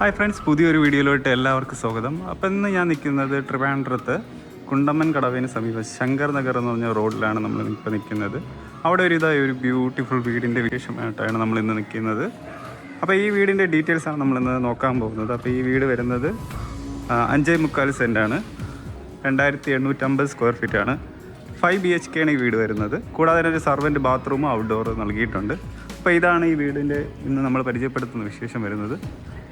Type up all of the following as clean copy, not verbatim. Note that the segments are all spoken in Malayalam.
ഹായ് ഫ്രണ്ട്സ്, പുതിയൊരു വീഡിയോയിലോട്ട് എല്ലാവർക്കും സ്വാഗതം. അപ്പോൾ ഇന്ന് ഞാൻ നിൽക്കുന്നത് ട്രിവാൻഡ്രത്ത് കുണ്ടമ്മൻ കടവിന് സമീപം ശങ്കർ നഗർ എന്ന് പറഞ്ഞ റോഡിലാണ് നമ്മൾ ഇപ്പോൾ നിൽക്കുന്നത്. അവിടെ ഒരു ബ്യൂട്ടിഫുൾ വീടിൻ്റെ വിശേഷമായിട്ടാണ് നമ്മൾ ഇന്ന് നിൽക്കുന്നത്. അപ്പോൾ ഈ വീടിൻ്റെ ഡീറ്റെയിൽസാണ് നമ്മളിന്ന് നോക്കാൻ പോകുന്നത്. അപ്പോൾ ഈ വീട് വരുന്നത് 5.25 സെൻറ്റാണ്, 2850 സ്ക്വയർ ഫീറ്റാണ്. 5 BHK ആണ് ഈ വീട് വരുന്നത്. കൂടാതെ ഒരു സർവൻറ്റ് ബാത്റൂമും ഔട്ട്ഡോർ നൽകിയിട്ടുണ്ട്. അപ്പോൾ ഇതാണ് ഈ വീടിൻ്റെ ഇന്ന് നമ്മൾ പരിചയപ്പെടുത്തുന്ന വിശേഷം വരുന്നത്.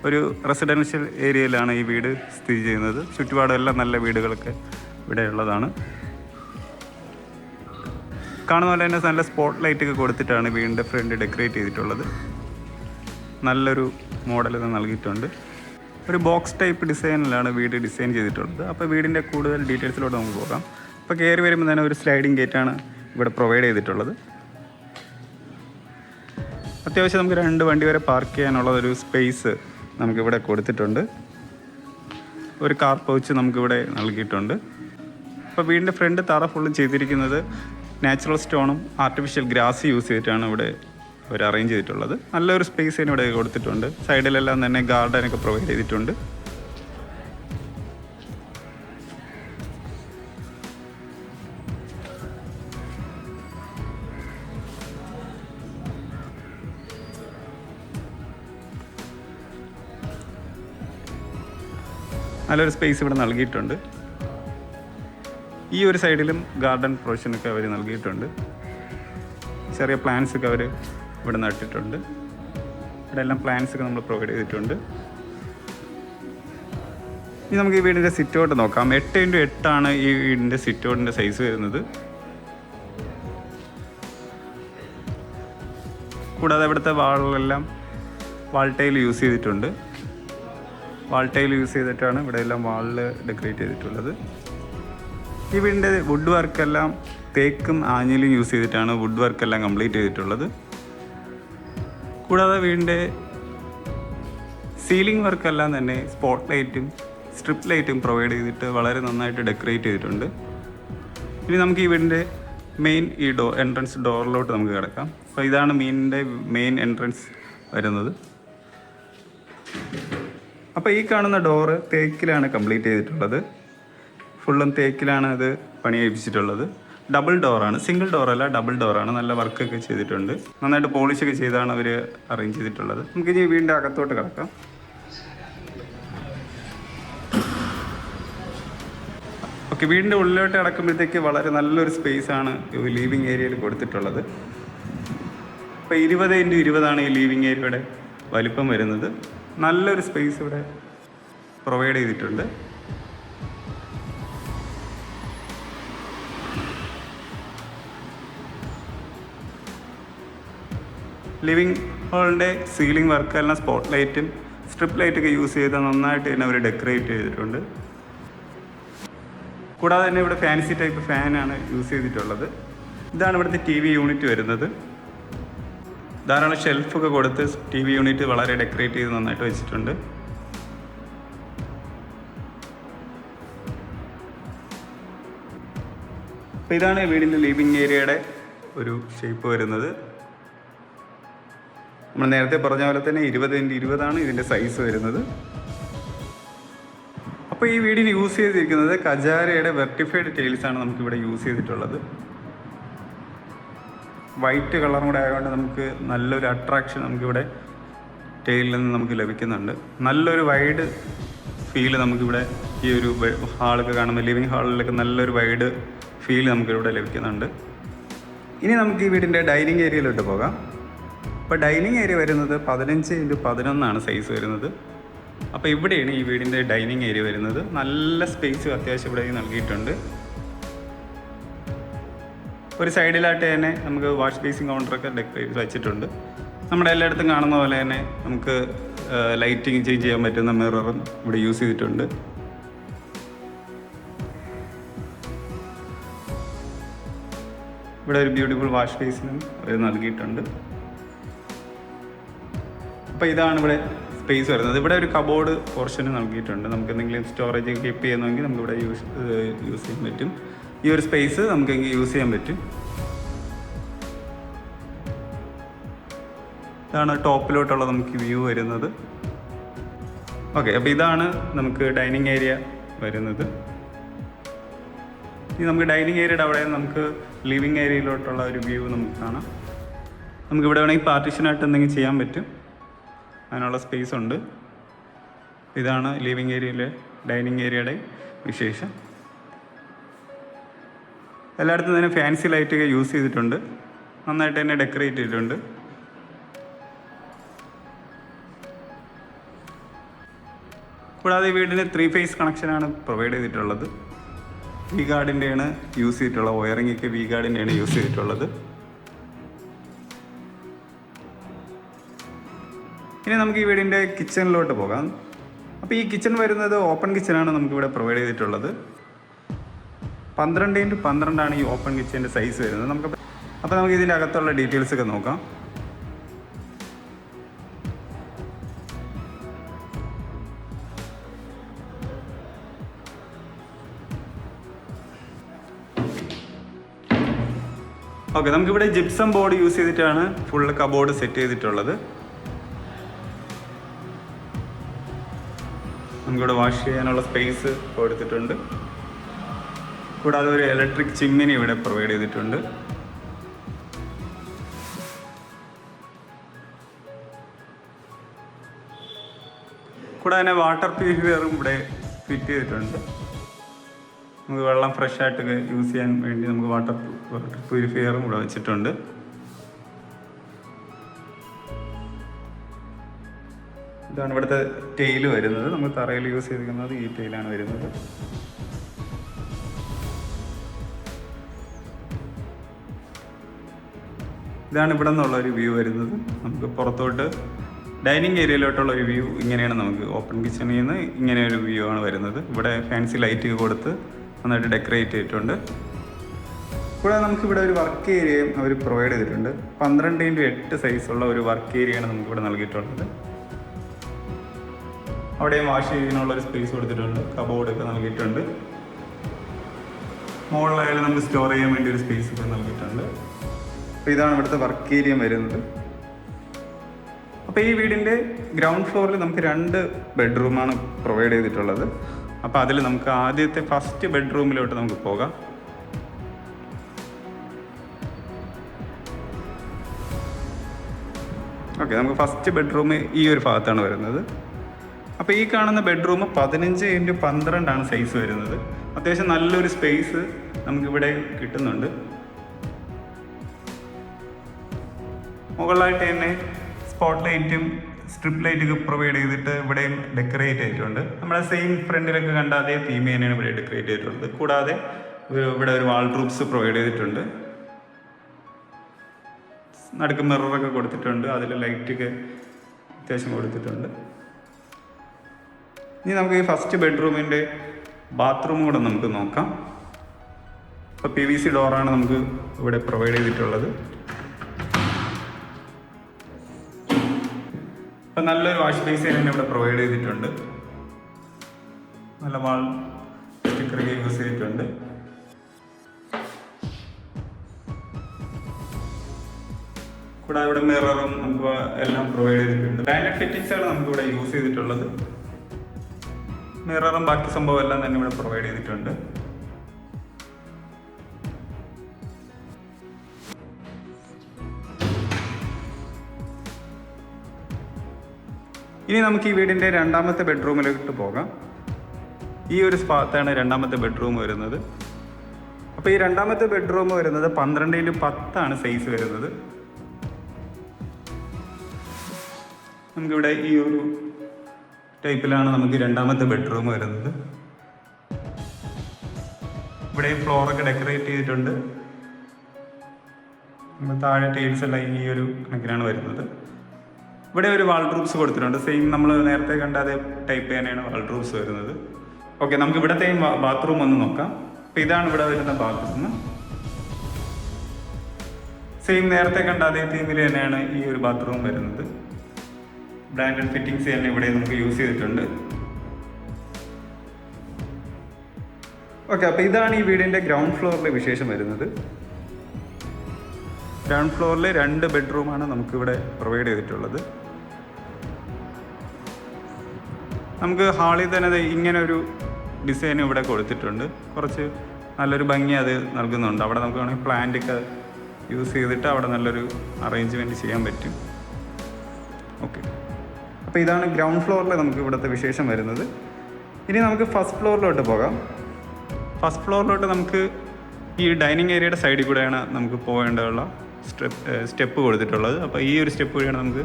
ഒരു റെസിഡൻഷ്യൽ ഏരിയയിലാണ് ഈ വീട് സ്ഥിതി ചെയ്യുന്നത്. ചുറ്റുപാടെല്ലാം നല്ല വീടുകളൊക്കെ ഇവിടെ ഉള്ളതാണ്. കാണുന്ന പോലെ തന്നെ നല്ല സ്പോട്ട് ലൈറ്റൊക്കെ കൊടുത്തിട്ടാണ് വീടിൻ്റെ ഫ്രണ്ട് ഡെക്കറേറ്റ് ചെയ്തിട്ടുള്ളത്. നല്ലൊരു മോഡൽ നൽകിയിട്ടുണ്ട്. ഒരു ബോക്സ് ടൈപ്പ് ഡിസൈനിലാണ് വീട് ഡിസൈൻ ചെയ്തിട്ടുള്ളത്. അപ്പോൾ വീടിൻ്റെ കൂടുതൽ ഡീറ്റെയിൽസിലോട്ട് നമുക്ക് പോകാം. അപ്പോൾ കയറി വരുമ്പോൾ തന്നെ ഒരു സ്ലൈഡിങ് ഗേറ്റാണ് ഇവിടെ പ്രൊവൈഡ് ചെയ്തിട്ടുള്ളത്. അത്യാവശ്യം നമുക്ക് 2 വണ്ടി വരെ പാർക്ക് ചെയ്യാനുള്ള ഒരു സ്പേസ് നമുക്കിവിടെ കൊടുത്തിട്ടുണ്ട്. ഒരു കാർ പൗച്ച് നമുക്കിവിടെ നൽകിയിട്ടുണ്ട്. അപ്പോൾ വീടിൻ്റെ ഫ്രണ്ട് തറ ഫുള്ളും ചെയ്തിരിക്കുന്നത് നാച്ചുറൽ സ്റ്റോണും ആർട്ടിഫിഷ്യൽ ഗ്രാസ് യൂസ് ചെയ്തിട്ടാണ് ഇവിടെ അവർ അറേഞ്ച് ചെയ്തിട്ടുള്ളത്. നല്ലൊരു സ്പേസിന് ഇവിടെ കൊടുത്തിട്ടുണ്ട്. സൈഡിലെല്ലാം തന്നെ ഗാർഡനൊക്കെ പ്രൊവൈഡ് ചെയ്തിട്ടുണ്ട്. നല്ലൊരു സ്പേസ് ഇവിടെ നൽകിയിട്ടുണ്ട്. ഈ ഒരു സൈഡിലും ഗാർഡൻ പ്രൊവിഷനൊക്കെ അവർ നൽകിയിട്ടുണ്ട്. ചെറിയ പ്ലാന്റ്സൊക്കെ അവർ ഇവിടെ നട്ടിട്ടുണ്ട്. ഇവിടെ എല്ലാം പ്ലാന്റ്സൊക്കെ നമ്മൾ പ്രൊവൈഡ് ചെയ്തിട്ടുണ്ട്. ഇനി നമുക്ക് ഈ വീടിൻ്റെ സിറ്റ് ഔട്ട് നോക്കാം. 8x8 ആണ് ഈ വീടിൻ്റെ സിറ്റ് ഔട്ടിൻ്റെ സൈസ് വരുന്നത്. കൂടാതെ ഇവിടുത്തെ വാളിലെല്ലാം വാൾ ടൈൽ യൂസ് ചെയ്തിട്ടുണ്ട്. വാൾ ടൈൽ യൂസ് ചെയ്തിട്ടാണ് ഇവിടെ എല്ലാം വാളിൽ ഡെക്കറേറ്റ് ചെയ്തിട്ടുള്ളത്. ഈ വീടിൻ്റെ വുഡ് വർക്കെല്ലാം തേക്കും ആഞ്ഞിലും യൂസ് ചെയ്തിട്ടാണ് വുഡ് വർക്കെല്ലാം കംപ്ലീറ്റ് ചെയ്തിട്ടുള്ളത്. കൂടാതെ വീടിൻ്റെ സീലിംഗ് വർക്കെല്ലാം തന്നെ സ്പോട്ട് ലൈറ്റും സ്ട്രിപ്പ് ലൈറ്റും പ്രൊവൈഡ് ചെയ്തിട്ട് വളരെ നന്നായിട്ട് ഡെക്കറേറ്റ് ചെയ്തിട്ടുണ്ട്. ഇനി നമുക്ക് ഈ വീടിൻ്റെ മെയിൻ എൻട്രൻസ് ഡോറിലോട്ട് നമുക്ക് കിടക്കാം. അപ്പോൾ ഇതാണ് മെയിൻ എൻട്രൻസ് വരുന്നത്. അപ്പോൾ ഈ കാണുന്ന ഡോറ് തേക്കിലാണ് കംപ്ലീറ്റ് ചെയ്തിട്ടുള്ളത്. ഫുള്ളും തേക്കിലാണ് ഇത് പണിയേൽപ്പിച്ചിട്ടുള്ളത്. ഡബിൾ ഡോറാണ്, സിംഗിൾ ഡോറല്ല, ഡബിൾ ഡോറാണ്. നല്ല വർക്കൊക്കെ ചെയ്തിട്ടുണ്ട്. നന്നായിട്ട് പോളിഷൊക്കെ ചെയ്താണ് അവർ അറേഞ്ച് ചെയ്തിട്ടുള്ളത്. നമുക്കിനി വീടിൻ്റെ അകത്തോട്ട് കിടക്കാം. ഓക്കെ, വീടിൻ്റെ ഉള്ളിലോട്ട് കിടക്കുമ്പോഴത്തേക്ക് വളരെ നല്ലൊരു സ്പേസാണ് ലിവിങ് ഏരിയയിൽ കൊടുത്തിട്ടുള്ളത്. ഇപ്പോൾ 20x20 ഈ ലിവിങ് ഏരിയയുടെ വലിപ്പം വരുന്നത്. നല്ലൊരു സ്പേസ് ഇവിടെ പ്രൊവൈഡ് ചെയ്തിട്ടുണ്ട്. ലിവിങ് ഹാളിൻ്റെ സീലിംഗ് വർക്കെല്ലാം സ്പോട്ട് ലൈറ്റും സ്ട്രിപ്പ് ലൈറ്റൊക്കെ യൂസ് ചെയ്ത് നന്നായിട്ട് തന്നെ അവർ ഡെക്കറേറ്റ് ചെയ്തിട്ടുണ്ട്. കൂടാതെ തന്നെ ഇവിടെ ഫാൻസി ടൈപ്പ് ഫാനാണ് യൂസ് ചെയ്തിട്ടുള്ളത്. ഇതാണ് ഇവിടുത്തെ TV യൂണിറ്റ് വരുന്നത്. ധാരാളം ഷെൽഫൊക്കെ കൊടുത്ത് TV യൂണിറ്റ് വളരെ ഡെക്കറേറ്റ് ചെയ്ത് നന്നായിട്ട് വെച്ചിട്ടുണ്ട്. അപ്പോൾ ഇതാണ് വീടിൻ്റെ ലിവിങ് ഏരിയയുടെ ഒരു ഷേപ്പ് വരുന്നത്. നമ്മൾ നേരത്തെ പറഞ്ഞ പോലെ തന്നെ 20x20 ആണ് ഇതിൻ്റെ സൈസ് വരുന്നത്. അപ്പോൾ ഈ വീടിന് യൂസ് ചെയ്തിരിക്കുന്നത് കജാരയുടെ വെർട്ടിഫൈഡ് ടൈൽസാണ് നമുക്കിവിടെ യൂസ് ചെയ്തിട്ടുള്ളത്. വൈറ്റ് കളറും കൂടെ ആയതുകൊണ്ട് നമുക്ക് നല്ലൊരു അട്രാക്ഷൻ നമുക്കിവിടെ ടൈലിൽ നിന്ന് നമുക്ക് ലഭിക്കുന്നുണ്ട്. നല്ലൊരു വൈഡ് ഫീല് നമുക്കിവിടെ ഈ ഒരു ഹാളൊക്കെ കാണുമ്പോൾ ലിവിങ് ഹാളിലൊക്കെ നല്ലൊരു വൈഡ് ഫീൽ നമുക്കിവിടെ ലഭിക്കുന്നുണ്ട്. ഇനി നമുക്ക് ഈ വീടിൻ്റെ ഡൈനിങ് ഏരിയയിലോട്ട് പോകാം. അപ്പോൾ ഡൈനിങ് ഏരിയ വരുന്നത് 15x11 സൈസ് വരുന്നത്. അപ്പോൾ ഇവിടെയാണ് ഈ വീടിൻ്റെ ഡൈനിങ് ഏരിയ വരുന്നത്. നല്ല സ്പേസ് അത്യാവശ്യം ഇവിടെ നൽകിയിട്ടുണ്ട്. ഒരു സൈഡിലായിട്ട് തന്നെ നമുക്ക് വാഷ് ബേസിൻ കൗണ്ടറൊക്കെ ഡെക്കറേറ്റ് വെച്ചിട്ടുണ്ട്. നമ്മുടെ എല്ലായിടത്തും കാണുന്ന പോലെ തന്നെ നമുക്ക് ലൈറ്റിങ് ചേഞ്ച് ചെയ്യാൻ പറ്റുന്ന മിററും ഇവിടെ യൂസ് ചെയ്തിട്ടുണ്ട്. ഇവിടെ ഒരു ബ്യൂട്ടിഫുൾ വാഷ് ബേസിനും അവർ നൽകിയിട്ടുണ്ട്. അപ്പോൾ ഇതാണ് ഇവിടെ സ്പേസ് വരുന്നത്. ഇവിടെ ഒരു കബോർഡ് പോർഷന് നൽകിയിട്ടുണ്ട്. നമുക്ക് എന്തെങ്കിലും സ്റ്റോറേജ് കീപ്പ് ചെയ്യുന്നെങ്കിൽ നമുക്കിവിടെ യൂസ് ചെയ്യാൻ പറ്റും. ഈ ഒരു സ്പേസ് നമുക്കെങ്കിൽ യൂസ് ചെയ്യാൻ പറ്റും. ഇതാണ് ടോപ്പിലോട്ടുള്ള നമുക്ക് വ്യൂ വരുന്നത്. ഓക്കെ, അപ്പോൾ ഇതാണ് നമുക്ക് ഡൈനിങ് ഏരിയ വരുന്നത്. ഇനി നമുക്ക് ഡൈനിങ് ഏരിയയുടെ അവിടെ നമുക്ക് ലിവിങ് ഏരിയയിലോട്ടുള്ള ഒരു വ്യൂ നമുക്ക് കാണാം. നമുക്ക് ഇവിടെ വേണമെങ്കിൽ പാർട്ടീഷനായിട്ട് എന്തെങ്കിലും ചെയ്യാൻ പറ്റും, അതിനുള്ള സ്പേസ് ഉണ്ട്. ഇതാണ് ലിവിങ് ഏരിയയിലെ ഡൈനിങ് ഏരിയയുടെ വിശേഷം. എല്ലായിടത്തും തന്നെ ഫാൻസി ലൈറ്റൊക്കെ യൂസ് ചെയ്തിട്ടുണ്ട്, നന്നായിട്ട് തന്നെ ഡെക്കറേറ്റ് ചെയ്തിട്ടുണ്ട്. കൂടാതെ ഈ വീടിന് 3 ഫേസ് കണക്ഷനാണ് പ്രൊവൈഡ് ചെയ്തിട്ടുള്ളത്. വി ഗാർഡിൻ്റെയാണ് യൂസ് ചെയ്തിട്ടുള്ളത്, വയറിംഗ് ഒക്കെ വി ഗാർഡിൻ്റെയാണ് യൂസ് ചെയ്തിട്ടുള്ളത്. ഇനി നമുക്ക് ഈ വീടിൻ്റെ കിച്ചണിലോട്ട് പോകാം. അപ്പോൾ ഈ കിച്ചൺ വരുന്നത് ഓപ്പൺ കിച്ചണാണ് നമുക്കിവിടെ പ്രൊവൈഡ് ചെയ്തിട്ടുള്ളത്. 12x12 ഈ ഓപ്പൺ കിച്ചൻ്റെ സൈസ് വരുന്നത്. അപ്പോൾ നമുക്ക് ഇതിൻ്റെ അകത്തുള്ള ഡീറ്റെയിൽസ് ഒക്കെ നോക്കാം. ഓക്കെ, നമുക്കിവിടെ ജിപ്സം ബോർഡ് യൂസ് ചെയ്തിട്ടാണ് ഫുള്ള് കബോർഡ് സെറ്റ് ചെയ്തിട്ടുള്ളത്. നമുക്കിവിടെ വാഷ് ചെയ്യാനുള്ള സ്പേസ് കൊടുത്തിട്ടുണ്ട്. കൂടാതെ ഒരു ഇലക്ട്രിക് ചിമ്മിനി ഇവിടെ പ്രൊവൈഡ് ചെയ്തിട്ടുണ്ട്. കൂടാതെ തന്നെ വാട്ടർ പ്യൂരിഫയറും ഇവിടെ ഫിറ്റ് ചെയ്തിട്ടുണ്ട്. നമുക്ക് വെള്ളം ഫ്രഷ് ആയിട്ട് യൂസ് ചെയ്യാൻ വേണ്ടി നമുക്ക് വാട്ടർ പ്യൂരിഫയറും ഇവിടെ വെച്ചിട്ടുണ്ട്. ഇതാണ് ഇവിടുത്തെ ടെയില് വരുന്നത്. നമ്മൾ തറയിൽ യൂസ് ചെയ്തിരിക്കുന്നത് ഈ ടെയിലാണ് വരുന്നത്. ഇതാണ് ഇവിടെ നിന്നുള്ള ഒരു വ്യൂ വരുന്നത്. നമുക്ക് പുറത്തോട്ട് ഡൈനിങ് ഏരിയയിലോട്ടുള്ള ഒരു വ്യൂ ഇങ്ങനെയാണ്. നമുക്ക് ഓപ്പൺ കിച്ചണിൽ നിന്ന് ഇങ്ങനെ ഒരു വ്യൂ ആണ് വരുന്നത്. ഇവിടെ ഫാൻസി ലൈറ്റ് കൊടുത്ത് നന്നായിട്ട് ഡെക്കറേറ്റ് ചെയ്തിട്ടുണ്ട്. കൂടാതെ നമുക്കിവിടെ ഒരു വർക്ക് ഏരിയയും അവർ പ്രൊവൈഡ് ചെയ്തിട്ടുണ്ട്. 12x8 സൈസുള്ള ഒരു വർക്ക് ഏരിയയാണ് നമുക്കിവിടെ നൽകിയിട്ടുള്ളത്. അവിടെയും വാഷ് ചെയ്യാനുള്ളൊരു സ്പേസ് കൊടുത്തിട്ടുണ്ട്, കബോർഡൊക്കെ നൽകിയിട്ടുണ്ട്. മുകളിലായാലും നമുക്ക് സ്റ്റോർ ചെയ്യാൻ വേണ്ടി ഒരു സ്പേസ് ഒക്കെ നൽകിയിട്ടുണ്ട്. അപ്പോൾ ഇതാണ് ഇവിടുത്തെ വർക്ക് ഏരിയ വരുന്നത്. അപ്പോൾ ഈ വീടിൻ്റെ ഗ്രൗണ്ട് ഫ്ലോറിൽ നമുക്ക് 2 ബെഡ്റൂമാണ് പ്രൊവൈഡ് ചെയ്തിട്ടുള്ളത്. അപ്പോൾ അതിൽ നമുക്ക് ആദ്യത്തെ ഫസ്റ്റ് ബെഡ്റൂമിലോട്ട് നമുക്ക് പോകാം. ഓക്കെ, നമുക്ക് ഫസ്റ്റ് ബെഡ്റൂം ഈ ഒരു ഭാഗത്താണ് വരുന്നത്. അപ്പോൾ ഈ കാണുന്ന ബെഡ്റൂം 15x12 സൈസ് വരുന്നത്. അത്യാവശ്യം നല്ലൊരു സ്പേസ് നമുക്കിവിടെ കിട്ടുന്നുണ്ട്. മുകളിലായിട്ട് തന്നെ സ്പോട്ട് ലൈറ്റും സ്ട്രിപ്പ് ലൈറ്റൊക്കെ പ്രൊവൈഡ് ചെയ്തിട്ട് ഇവിടെയും ഡെക്കറേറ്റ് ചെയ്തിട്ടുണ്ട്. നമ്മുടെ സെയിം ഫ്രണ്ടിലൊക്കെ കണ്ട അതേ തീം തന്നെയാണ് ഇവിടെ ഡെക്കറേറ്റ് ചെയ്തിട്ടുള്ളത്. കൂടാതെ ഇവിടെ ഒരു വാൾഡ്രോബ്സ് പ്രൊവൈഡ് ചെയ്തിട്ടുണ്ട്. നടുക്ക് മിററൊക്കെ കൊടുത്തിട്ടുണ്ട്, അതിൽ ലൈറ്റൊക്കെ അത്യാവശ്യം കൊടുത്തിട്ടുണ്ട്. ഇനി നമുക്ക് ഈ ഫസ്റ്റ് ബെഡ്റൂമിൻ്റെ ബാത്റൂം കൂടെ നമുക്ക് നോക്കാം. ഇപ്പോൾ PVC ഡോറാണ് നമുക്ക് ഇവിടെ പ്രൊവൈഡ് ചെയ്തിട്ടുള്ളത്. അപ്പം നല്ലൊരു വാഷ് ബേസിൻ തന്നെ ഇവിടെ പ്രൊവൈഡ് ചെയ്തിട്ടുണ്ട്. നല്ല വാൾ സ്റ്റിക്കറൊക്കെ യൂസ് ചെയ്തിട്ടുണ്ട്. കൂടാതെ ഇവിടെ മിററും നമുക്ക് എല്ലാം പ്രൊവൈഡ് ചെയ്തിട്ടുണ്ട്. ബ്രാൻഡഡ് ഫിറ്റിംഗ്സാണ് നമുക്കിവിടെ യൂസ് ചെയ്തിട്ടുള്ളത്. മിററും ബാക്കി സംഭവം എല്ലാം തന്നെ ഇവിടെ പ്രൊവൈഡ് ചെയ്തിട്ടുണ്ട്. ഇനി നമുക്ക് ഈ വീടിൻ്റെ രണ്ടാമത്തെ ബെഡ്റൂമിലോട്ട് പോകാം. ഈ ഒരു ഭാഗത്താണ് രണ്ടാമത്തെ ബെഡ്റൂം വരുന്നത്. അപ്പോൾ ഈ രണ്ടാമത്തെ ബെഡ്റൂം വരുന്നത് 12x10 സൈസ് വരുന്നത്. നമുക്കിവിടെ ഈ ഒരു ടൈപ്പിലാണ് നമുക്ക് രണ്ടാമത്തെ ബെഡ്റൂം വരുന്നത്. ഇവിടെ ഫ്ലോറൊക്കെ ഡെക്കറേറ്റ് ചെയ്തിട്ടുണ്ട്. താഴെ ടൈൽസ് എല്ലാം ഈ ഒരു കണക്കിനാണ് വരുന്നത്. ഇവിടെ ഒരു വാൾഡ്രോബ്സ് കൊടുത്തിട്ടുണ്ട്. സെയിം നമ്മൾ നേരത്തെ കണ്ട അതേ ടൈപ്പ് തന്നെയാണ് വാൾഡ്രോബ്സ് വരുന്നത്. ഓക്കെ, നമുക്ക് ഇവിടത്തെയും ബാത്റൂം ഒന്ന് നോക്കാം. അപ്പോൾ ഇതാണ് ഇവിടെ വരുന്ന ബാത്റൂം. സെയിം നേരത്തെ കണ്ട അതേ തീമിൽ തന്നെയാണ് ഈ ഒരു ബാത്റൂം വരുന്നത്. ബ്രാൻഡഡ് ഫിറ്റിംഗ്സ് തന്നെ ഇവിടെ നമുക്ക് യൂസ് ചെയ്തിട്ടുണ്ട്. ഓക്കെ, അപ്പോൾ ഇതാണ് ഈ വീടിൻ്റെ ഗ്രൗണ്ട് ഫ്ലോറിലെ വിശേഷം വരുന്നത്. ഗ്രൗണ്ട് ഫ്ലോറിൽ 2 ബെഡ്റൂമാണ് നമുക്കിവിടെ പ്രൊവൈഡ് ചെയ്തിട്ടുള്ളത്. നമുക്ക് ഹാളിൽ തന്നെ ഇങ്ങനെ ഒരു ഡിസൈൻ ഇവിടെ കൊടുത്തിട്ടുണ്ട്. കുറച്ച് നല്ലൊരു ഭംഗി അത് നൽകുന്നുണ്ട്. അവിടെ നമുക്ക് വേണമെങ്കിൽ പ്ലാന്റൊക്കെ യൂസ് ചെയ്തിട്ട് അവിടെ നല്ലൊരു അറേഞ്ച്മെൻറ്റ് ചെയ്യാൻ പറ്റും. ഓക്കെ, അപ്പോൾ ഇതാണ് ഗ്രൗണ്ട് ഫ്ലോറിൽ നമുക്ക് ഇവിടുത്തെ വിശേഷം വരുന്നത്. ഇനി നമുക്ക് ഫസ്റ്റ് ഫ്ലോറിലോട്ട് പോകാം. ഫസ്റ്റ് ഫ്ലോറിലോട്ട് നമുക്ക് ഈ ഡൈനിങ് ഏരിയയുടെ സൈഡിൽ കൂടെയാണ് നമുക്ക് പോകേണ്ടതുള്ള സ്റ്റെപ്പ് കൊടുത്തിട്ടുള്ളത്. അപ്പോൾ ഈ ഒരു സ്റ്റെപ്പ് വഴിയാണ് നമുക്ക്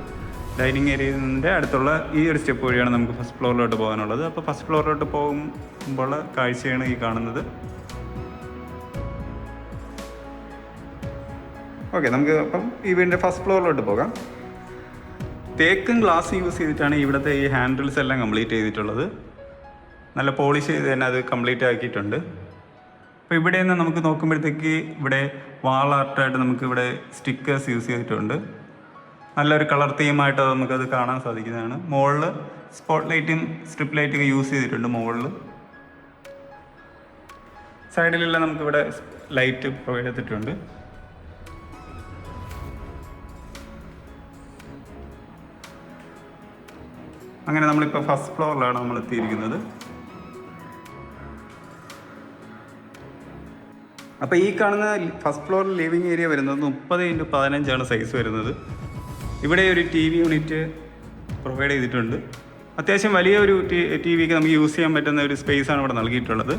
ഡൈനിങ് ഏരിയൻ്റെ അടുത്തുള്ള ഈ ഒരു സ്റ്റെപ്പ് വഴിയാണ് നമുക്ക് ഫസ്റ്റ് ഫ്ലോറിലോട്ട് പോകാനുള്ളത്. അപ്പോൾ ഫസ്റ്റ് ഫ്ലോറിലോട്ട് പോകുമ്പോൾ കാഴ്ചയാണ് ഈ കാണുന്നത്. ഓക്കെ, നമുക്ക് അപ്പം ഈ വീടിൻ്റെ ഫസ്റ്റ് ഫ്ലോറിലോട്ട് പോകാം. തേക്കും ഗ്ലാസ് യൂസ് ചെയ്തിട്ടാണ് ഇവിടുത്തെ ഈ ഹാൻഡിൽസ് എല്ലാം കംപ്ലീറ്റ് ചെയ്തിട്ടുള്ളത്. നല്ല പോളിഷ് ചെയ്ത് തന്നെ അത് കംപ്ലീറ്റ് ആക്കിയിട്ടുണ്ട്. അപ്പോൾ ഇവിടെ നിന്ന് നമുക്ക് നോക്കുമ്പോഴത്തേക്ക് ഇവിടെ വാൾ ആർട്ടായിട്ട് നമുക്കിവിടെ സ്റ്റിക്കേഴ്സ് യൂസ് ചെയ്തിട്ടുണ്ട്. നല്ലൊരു കളർ തീമായിട്ട് നമുക്കത് കാണാൻ സാധിക്കുന്നതാണ്. മുകളിൽ സ്പോട്ട് ലൈറ്റും സ്ട്രിപ്പ് ലൈറ്റൊക്കെ യൂസ് ചെയ്തിട്ടുണ്ട്. മുകളിൽ സൈഡിലെല്ലാം നമുക്കിവിടെ ലൈറ്റ് പ്രൊവൈഡ് ചെയ്തിട്ടുണ്ട്. അങ്ങനെ നമ്മളിപ്പോൾ ഫസ്റ്റ് ഫ്ലോറിലാണ് നമ്മൾ എത്തിയിരിക്കുന്നത്. അപ്പോൾ ഈ കാണുന്ന ഫസ്റ്റ് ഫ്ലോറിൽ ലിവിങ് ഏരിയ വരുന്നത് 30x15 സൈസ് വരുന്നത്. ഇവിടെ ഒരു TV യൂണിറ്റ് പ്രൊവൈഡ് ചെയ്തിട്ടുണ്ട്. അത്യാവശ്യം വലിയൊരു TVക്ക് നമുക്ക് യൂസ് ചെയ്യാൻ പറ്റുന്ന ഒരു സ്പേസാണ് ഇവിടെ നൽകിയിട്ടുള്ളത്.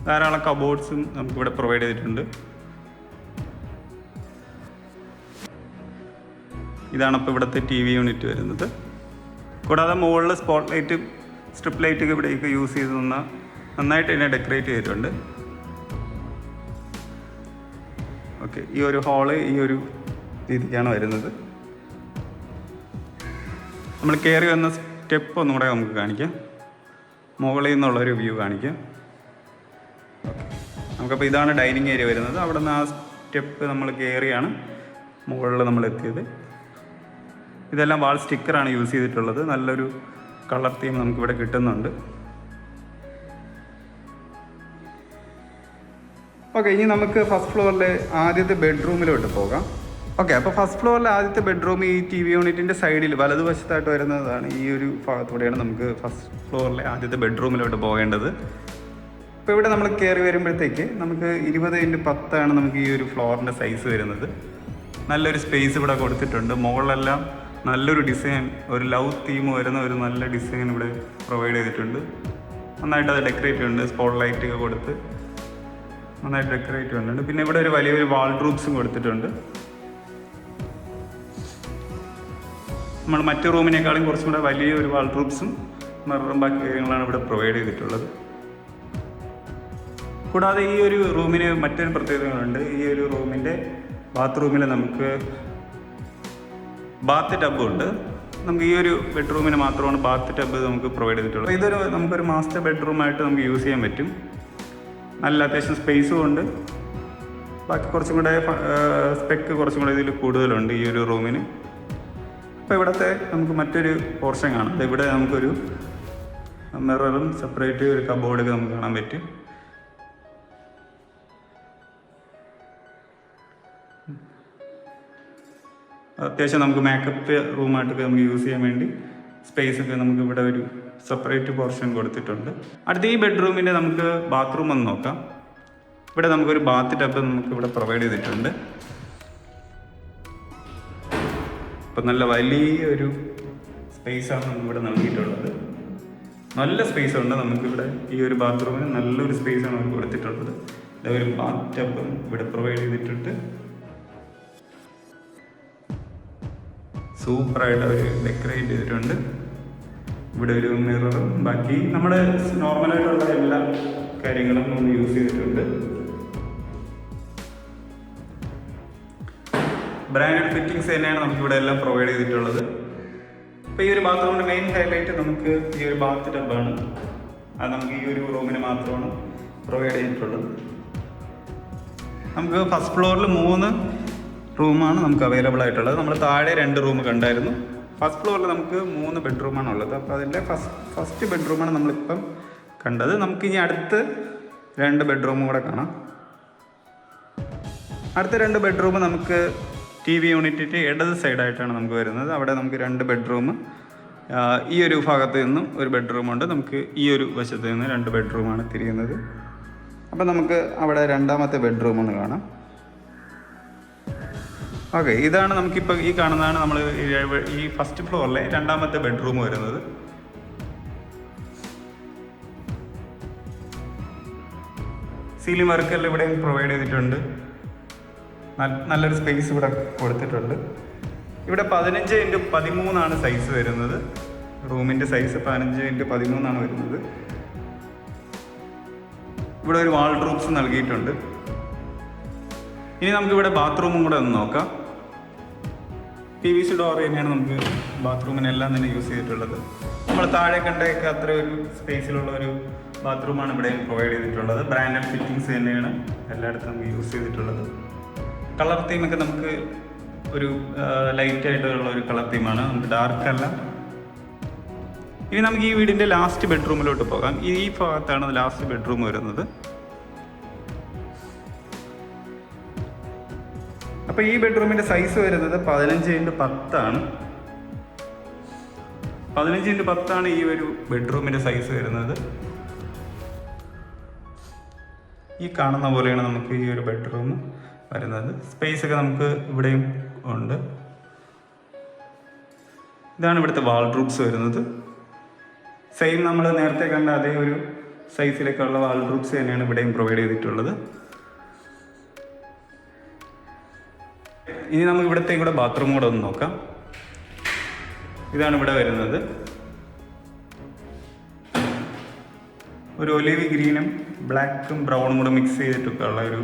ധാരാളം കബോർഡ്സും നമുക്കിവിടെ പ്രൊവൈഡ് ചെയ്തിട്ടുണ്ട്. ഇതാണ് ഇപ്പോൾ ഇവിടുത്തെ TV യൂണിറ്റ് വരുന്നത്. കൂടാതെ മുകളിൽ സ്പോട്ട് ലൈറ്റും സ്ട്രിപ്പ് ലൈറ്റൊക്കെ ഇവിടേക്ക് യൂസ് ചെയ്ത് നന്നായിട്ട് ഇതിനെ ഡെക്കറേറ്റ് ചെയ്തിട്ടുണ്ട്. ഓക്കെ, ഈ ഒരു ഹാള് ഈ ഒരു രീതിക്കാണ് വരുന്നത്. നമ്മൾ കയറി വന്ന സ്റ്റെപ്പ് ഒന്നും കൂടെ നമുക്ക് കാണിക്കാം. മുകളിൽ നിന്നുള്ളൊരു വ്യൂ കാണിക്കാം. ഓക്കെ, നമുക്കപ്പോൾ ഇതാണ് ഡൈനിങ് ഏരിയ വരുന്നത്. അവിടെ നിന്ന് ആ സ്റ്റെപ്പ് നമ്മൾ കയറിയാണ് മുകളിൽ നമ്മൾ എത്തിയത്. ഇതെല്ലാം വാൾ സ്റ്റിക്കറാണ് യൂസ് ചെയ്തിട്ടുള്ളത്. നല്ലൊരു കളർ തീം നമുക്കിവിടെ കിട്ടുന്നുണ്ട്. ഓക്കെ, ഇനി നമുക്ക് ഫസ്റ്റ് ഫ്ലോറിലെ ആദ്യത്തെ ബെഡ്റൂമിലോട്ട് പോകാം. ഓക്കെ, അപ്പോൾ ഫസ്റ്റ് ഫ്ലോറിലെ ആദ്യത്തെ ബെഡ്റൂം ഈ TV യൂണിറ്റിൻ്റെ സൈഡിൽ വലതുവശത്തായിട്ട് വരുന്നതാണ്. ഈ ഒരു ഭാഗത്തൂടെയാണ് നമുക്ക് ഫസ്റ്റ് ഫ്ലോറിലെ ആദ്യത്തെ ബെഡ്റൂമിലോട്ട് പോകേണ്ടത്. അപ്പോൾ ഇവിടെ നമ്മൾ കയറി വരുമ്പോഴത്തേക്ക് നമുക്ക് 20x10 നമുക്ക് ഈ ഒരു ഫ്ലോറിൻ്റെ സൈസ് വരുന്നത്. നല്ലൊരു സ്പേസ് ഇവിടെ കൊടുത്തിട്ടുണ്ട്. മുകളിലെല്ലാം നല്ലൊരു ഡിസൈൻ, ഒരു ലവ് തീം വരുന്ന ഒരു നല്ല ഡിസൈൻ ഇവിടെ പ്രൊവൈഡ് ചെയ്തിട്ടുണ്ട്. നന്നായിട്ട് അത് ഡെക്കറേറ്റ് ചെയ്യുന്നുണ്ട്. സ്പോട്ട് ലൈറ്റൊക്കെ കൊടുത്ത് നന്നായിട്ട് ഡെക്കറേറ്റ് ചെയ്യുന്നുണ്ട്. പിന്നെ ഇവിടെ ഒരു വലിയൊരു വാൾഡ്രോബ്സും കൊടുത്തിട്ടുണ്ട്. നമ്മൾ മറ്റു റൂമിനേക്കാളും കുറച്ചും കൂടെ വലിയൊരു വാൾഡ്രോബ്സും മിററും ബാക്കി കാര്യങ്ങളാണ് ഇവിടെ പ്രൊവൈഡ് ചെയ്തിട്ടുള്ളത്. കൂടാതെ ഈ ഒരു റൂമിന് മറ്റൊരു പ്രത്യേകതകളുണ്ട്. ഈ ഒരു റൂമിൻ്റെ ബാത്റൂമിൽ നമുക്ക് ബാത്ത് ടബ് ഉണ്ട്. നമുക്ക് ഈ ഒരു ബെഡ്റൂമിന് മാത്രമാണ് ബാത്ത് ടബ് നമുക്ക് പ്രൊവൈഡ് ചെയ്തിട്ടുള്ളത്. നമുക്കൊരു മാസ്റ്റർ ബെഡ്റൂമായിട്ട് നമുക്ക് യൂസ് ചെയ്യാൻ പറ്റും. നല്ല അത്യാവശ്യം സ്പേസും ഉണ്ട്. ബാക്കി കുറച്ചും കൂടെ സ്പെക്ക് കുറച്ചും കൂടെ ഇതിൽ കൂടുതലുണ്ട് ഈ ഒരു റൂമിന്. അപ്പോൾ ഇവിടുത്തെ നമുക്ക് മറ്റൊരു പോർഷൻ കാണാം. ഇവിടെ നമുക്കൊരു മിററും സെപ്പറേറ്റ് ഒരു കബോർഡൊക്കെ നമുക്ക് കാണാൻ പറ്റും. അത്യാവശ്യം നമുക്ക് മേക്കപ്പ് റൂമായിട്ടൊക്കെ നമുക്ക് യൂസ് ചെയ്യാൻ വേണ്ടി സ്പേസൊക്കെ നമുക്ക് ഇവിടെ ഒരു സെപ്പറേറ്റ് പോർഷൻ കൊടുത്തിട്ടുണ്ട്. അടുത്ത ഈ ബെഡ്റൂമിൻ്റെ നമുക്ക് ബാത്റൂം ഒന്ന് നോക്കാം. ഇവിടെ നമുക്കൊരു ബാത്ത് ടബ് നമുക്ക് ഇവിടെ പ്രൊവൈഡ് ചെയ്തിട്ടുണ്ട്. ഇപ്പം നല്ല വലിയൊരു സ്പേസാണ് നമുക്കിവിടെ നൽകിയിട്ടുള്ളത്. നല്ല സ്പേസ് ഉണ്ട് നമുക്കിവിടെ. ഈ ഒരു ബാത്റൂമിന് നല്ലൊരു സ്പേസാണ് നമുക്ക് കൊടുത്തിട്ടുള്ളത്. ഒരു ബാത്ത് ടബും ഇവിടെ പ്രൊവൈഡ് ചെയ്തിട്ടുണ്ട്. സൂപ്പറായിട്ട് അവർ ഡെക്കറേറ്റ് ചെയ്തിട്ടുണ്ട്. ഇവിടെ ഒരു മിററും ബാക്കി നമ്മുടെ നോർമലായിട്ടുള്ള എല്ലാ കാര്യങ്ങളും നമ്മൾ യൂസ് ചെയ്തിട്ടുണ്ട്. ബ്രാൻഡഡ് ഫിറ്റിങ്സ് തന്നെയാണ് നമുക്കിവിടെ എല്ലാം പ്രൊവൈഡ് ചെയ്തിട്ടുള്ളത്. അപ്പോൾ ഈ ഒരു ബാത്റൂമിൻ്റെ മെയിൻ ഹൈലൈറ്റ് നമുക്ക് ഈ ഒരു ബാത്ത് ടബാണ്. അത് നമുക്ക് ഈ ഒരു റൂമിന് മാത്രമാണ് പ്രൊവൈഡ് ചെയ്തിട്ടുള്ളത്. നമുക്ക് ഫസ്റ്റ് ഫ്ലോറിൽ 3 റൂമാണ് നമുക്ക് അവൈലബിൾ ആയിട്ടുള്ളത്. നമ്മൾ താഴെ 2 റൂം കണ്ടായിരുന്നു. ഫസ്റ്റ് ഫ്ലോറിൽ നമുക്ക് 3 ബെഡ്റൂമാണ് ഉള്ളത്. അപ്പോൾ അതിൻ്റെ ഫസ്റ്റ് ബെഡ്റൂമാണ് നമ്മളിപ്പം കണ്ടത്. നമുക്കിനി അടുത്ത് 2 ബെഡ്റൂമും കൂടെ കാണാം. അടുത്ത 2 ബെഡ്റൂം നമുക്ക് TV യൂണിറ്റിൻ്റെ ഇടത് സൈഡായിട്ടാണ് നമുക്ക് വരുന്നത്. അവിടെ നമുക്ക് 2 ബെഡ്റൂം ഈ ഒരു ഭാഗത്ത് നിന്നും ഒരു ബെഡ്റൂമുണ്ട്. നമുക്ക് ഈ ഒരു വശത്ത് നിന്ന് 2 ബെഡ്റൂമാണ് തിരിയുന്നത്. അപ്പം നമുക്ക് അവിടെ രണ്ടാമത്തെ ബെഡ്റൂം ഒന്ന് കാണാം. ഓക്കെ, ഇതാണ് നമുക്കിപ്പോൾ ഈ കാണുന്നതാണ് നമ്മൾ ഈ ഫസ്റ്റ് ഫ്ലോറിലെ രണ്ടാമത്തെ ബെഡ്റൂം വരുന്നത്. സീലിംഗ് വർക്കെല്ലാം ഇവിടെ പ്രൊവൈഡ് ചെയ്തിട്ടുണ്ട്. നല്ലൊരു സ്പേസ് ഇവിടെ കൊടുത്തിട്ടുണ്ട്. ഇവിടെ 15x13 സൈസ് വരുന്നത്. റൂമിൻ്റെ സൈസ് 15x13 വരുന്നത്. ഇവിടെ ഒരു വാൾഡ്രോബ്സ് നൽകിയിട്ടുണ്ട്. ഇനി നമുക്കിവിടെ ബാത്റൂമും കൂടെ ഒന്ന് നോക്കാം. PVC ഡോർ തന്നെയാണ് നമുക്ക് ബാത്റൂമിനെല്ലാം തന്നെ യൂസ് ചെയ്തിട്ടുള്ളത്. നമ്മൾ താഴെ കണ്ടൊക്കെ അത്ര ഒരു സ്പേസിലുള്ള ഒരു ബാത്റൂമാണ് ഇവിടെ പ്രൊവൈഡ് ചെയ്തിട്ടുള്ളത്. ബ്രാൻഡഡ് ഫിറ്റിങ്സ് തന്നെയാണ് എല്ലായിടത്തും നമുക്ക് യൂസ് ചെയ്തിട്ടുള്ളത്. കളർ തീമൊക്കെ നമുക്ക് ഒരു ലൈറ്റ് ആയിട്ടുള്ള ഒരു കളർ തീമാണ്, നമുക്ക് ഡാർക്ക് അല്ല. ഇനി നമുക്ക് ഈ വീടിൻ്റെ ലാസ്റ്റ് ബെഡ്റൂമിലോട്ട് പോകാം. ഈ ഭാഗത്താണ് ലാസ്റ്റ് ബെഡ്റൂം വരുന്നത്. അപ്പോൾ ഈ ബെഡ്റൂമിൻ്റെ സൈസ് വരുന്നത് 15x10. 15x10 ഈ ഒരു ബെഡ്റൂമിൻ്റെ സൈസ് വരുന്നത്. ഈ കാണുന്ന പോലെയാണ് നമുക്ക് ഈ ഒരു ബെഡ്റൂം വരുന്നത്. സ്പേസ് ഒക്കെ നമുക്ക് ഇവിടെയും ഉണ്ട്. ഇതാണ് ഇവിടുത്തെ വാൾഡ്രോബ്സ് വരുന്നത്. സെയിം നമ്മൾ നേരത്തെ കണ്ട അതേ ഒരു സൈസിലേക്കുള്ള വാൾഡ്രോബ്സ് തന്നെയാണ് ഇവിടെയും പ്രൊവൈഡ് ചെയ്തിട്ടുള്ളത്. ഇനി നമുക്ക് ഇവിടുത്തെ കൂടെ ബാത്റൂം കൂടെ ഒന്ന് നോക്കാം. ഇതാണ് ഇവിടെ വരുന്നത്. ഒരു ഒലിവ് ഗ്രീനും ബ്ലാക്കും ബ്രൗണും കൂടെ മിക്സ് ചെയ്തിട്ടൊക്കെ ഉള്ള ഒരു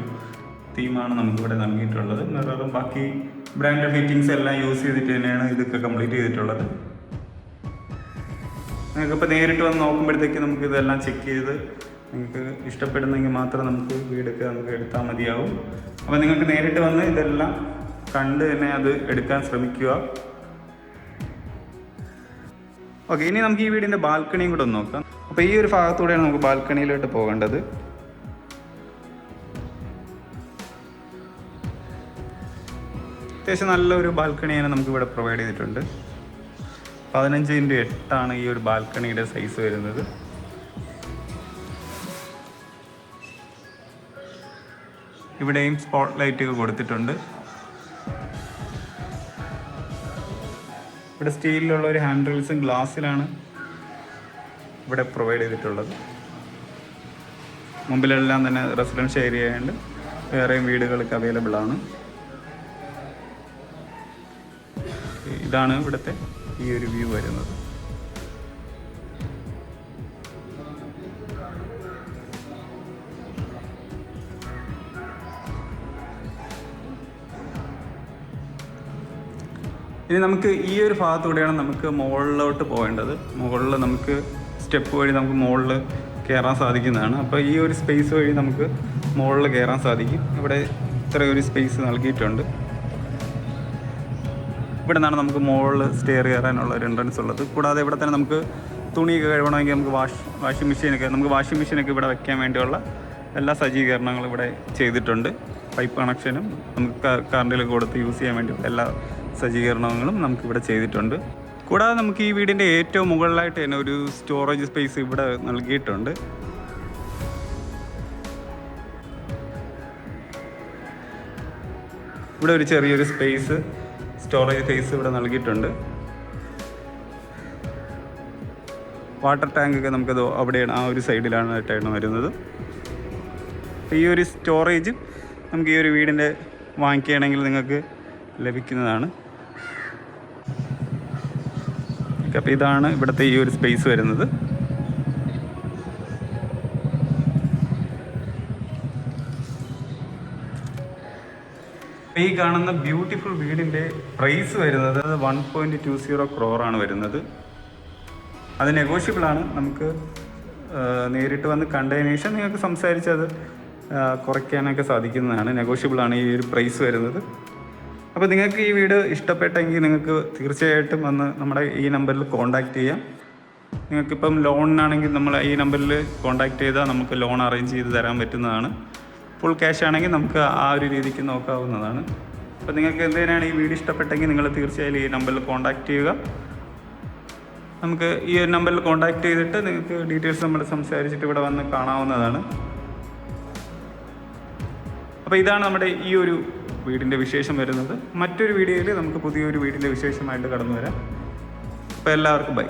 തീമാണ് നമുക്കിവിടെ നൽകിയിട്ടുള്ളത്. മിററും ബാക്കി ബ്രാൻഡഡ് ഫിറ്റിങ്സ് എല്ലാം യൂസ് ചെയ്തിട്ട് തന്നെയാണ് ഇതൊക്കെ കംപ്ലീറ്റ് ചെയ്തിട്ടുള്ളത്. നിങ്ങൾക്കിപ്പോൾ നേരിട്ട് വന്ന് നോക്കുമ്പോഴത്തേക്ക് നമുക്ക് ഇതെല്ലാം ചെക്ക് ചെയ്ത് നിങ്ങൾക്ക് ഇഷ്ടപ്പെടുന്നെങ്കിൽ മാത്രം നമുക്ക് വീടൊക്കെ നമുക്ക് എടുത്താൽ മതിയാവും. അപ്പോൾ നിങ്ങൾക്ക് നേരിട്ട് വന്ന് ഇതെല്ലാം കണ്ട് തന്നെ അത് എടുക്കാൻ ശ്രമിക്കുക. ഓക്കെ, ഇനി നമുക്ക് ഈ വീടിൻ്റെ ബാൽക്കണിയും കൂടെ ഒന്ന് നോക്കാം. അപ്പോൾ ഈ ഒരു ഭാഗത്തൂടെയാണ് നമുക്ക് ബാൽക്കണിയിലോട്ട് പോകേണ്ടത്. അത്യാവശ്യം നല്ലൊരു ബാൽക്കണി തന്നെ നമുക്ക് ഇവിടെ പ്രൊവൈഡ് ചെയ്തിട്ടുണ്ട്. 15x8 ഈ ഒരു ബാൽക്കണിയുടെ സൈസ് വരുന്നത്. ഇവിടെയും സ്പോട്ട് ലൈറ്റ് ഒക്കെ കൊടുത്തിട്ടുണ്ട്. ഇവിടെ സ്റ്റീലിലുള്ള ഒരു ഹാൻഡ് റെയിൽസും ഗ്ലാസ്സിലാണ് ഇവിടെ പ്രൊവൈഡ് ചെയ്തിട്ടുള്ളത്. മുമ്പിലെല്ലാം തന്നെ റെസിഡൻഷ്യൽ ഏരിയ ആയതുകൊണ്ട് വേറെയും വീടുകളൊക്കെ അവൈലബിൾ ആണ്. ഇതാണ് ഇവിടുത്തെ ഈ ഒരു വ്യൂ വരുന്നത്. ഇനി നമുക്ക് ഈ ഒരു ഭാഗത്തൂടെയാണ് നമുക്ക് മുകളിലോട്ട് പോകേണ്ടത്. മുകളിൽ നമുക്ക് സ്റ്റെപ്പ് വഴി നമുക്ക് മുകളിൽ കയറാൻ സാധിക്കുന്നതാണ്. അപ്പോൾ ഈ ഒരു സ്പേസ് വഴി നമുക്ക് മുകളിൽ കയറാൻ സാധിക്കും. ഇവിടെ ഇത്ര ഒരു സ്പേസ് നൽകിയിട്ടുണ്ട്. ഇവിടെ നിന്നാണ് നമുക്ക് മുകളിൽ സ്റ്റെയർ കയറാനുള്ള ഒരു എൻട്രൻസ് ഉള്ളത്. കൂടാതെ ഇവിടെ തന്നെ നമുക്ക് തുണിയൊക്കെ കഴുകണമെങ്കിൽ നമുക്ക് വാഷിംഗ് മെഷീനൊക്കെ ഇവിടെ വയ്ക്കാൻ വേണ്ടിയുള്ള എല്ലാ സജ്ജീകരണങ്ങളും ഇവിടെ ചെയ്തിട്ടുണ്ട്. പൈപ്പ് കണക്ഷനും നമുക്ക് കറണ്ടിലൊക്കെ കൊടുത്ത് യൂസ് ചെയ്യാൻ വേണ്ടി എല്ലാ സജ്ജീകരണങ്ങളും നമുക്കിവിടെ ചെയ്തിട്ടുണ്ട്. കൂടാതെ നമുക്ക് ഈ വീടിൻ്റെ ഏറ്റവും മുകളിലായിട്ട് തന്നെ ഒരു സ്റ്റോറേജ് സ്പേസ് ഇവിടെ നൽകിയിട്ടുണ്ട്. ഇവിടെ ഒരു ചെറിയൊരു സ്റ്റോറേജ് സ്പേസ് ഇവിടെ നൽകിയിട്ടുണ്ട്. വാട്ടർ ടാങ്കൊക്കെ നമുക്കത് അവിടെയാണ്, ആ ഒരു സൈഡിലായിട്ടാണ് വരുന്നത്. ഈ ഒരു സ്റ്റോറേജ് നമുക്ക് ഈ ഒരു വീടിൻ്റെ വാങ്ങിക്കുകയാണെങ്കിൽ നിങ്ങൾക്ക് ലഭിക്കുന്നതാണ്. അപ്പോൾ ഇതാണ് ഇവിടുത്തെ ഈ ഒരു സ്പേസ് വരുന്നത്. ഈ കാണുന്ന ബ്യൂട്ടിഫുൾ വീടിൻ്റെ പ്രൈസ് വരുന്നത് 1.20 crore വരുന്നത്. അത് നെഗോഷ്യബിളാണ്. നമുക്ക് നേരിട്ട് വന്ന് കണ്ടതിന് ശേഷം നിങ്ങൾക്ക് സംസാരിച്ചത് കുറയ്ക്കാനൊക്കെ സാധിക്കുന്നതാണ്. നെഗോഷ്യബിളാണ് ഈ ഒരു പ്രൈസ് വരുന്നത്. അപ്പോൾ നിങ്ങൾക്ക് ഈ വീട് ഇഷ്ടപ്പെട്ടെങ്കിൽ നിങ്ങൾക്ക് തീർച്ചയായിട്ടും വന്ന് നമ്മുടെ ഈ നമ്പറിൽ കോൺടാക്റ്റ് ചെയ്യാം. നിങ്ങൾക്കിപ്പം ലോണിനാണെങ്കിൽ നമ്മൾ ഈ നമ്പറിൽ കോൺടാക്റ്റ് ചെയ്താൽ നമുക്ക് ലോൺ അറേഞ്ച് ചെയ്ത് തരാൻ പറ്റുന്നതാണ്. ഫുൾ ക്യാഷ് ആണെങ്കിൽ നമുക്ക് ആ ഒരു രീതിക്ക് നോക്കാവുന്നതാണ്. അപ്പോൾ നിങ്ങൾക്ക് എന്തിനാണ് ഈ വീട് ഇഷ്ടപ്പെട്ടെങ്കിൽ നിങ്ങൾ തീർച്ചയായും ഈ നമ്പറിൽ കോൺടാക്റ്റ് ചെയ്യുക. നമുക്ക് ഈ ഒരു നമ്പറിൽ കോൺടാക്ട് ചെയ്തിട്ട് നിങ്ങൾക്ക് ഡീറ്റെയിൽസ് നമ്മൾ സംസാരിച്ചിട്ട് ഇവിടെ വന്ന് കാണാവുന്നതാണ്. അപ്പോൾ ഇതാണ് നമ്മുടെ ഈ ഒരു വീടിൻ്റെ വിശേഷം വരുന്നത്. മറ്റൊരു വീഡിയോയിൽ നമുക്ക് പുതിയൊരു വീടിൻ്റെ വിശേഷമായിട്ട് കടന്നു വരാം. അപ്പോൾ എല്ലാവർക്കും ബൈ.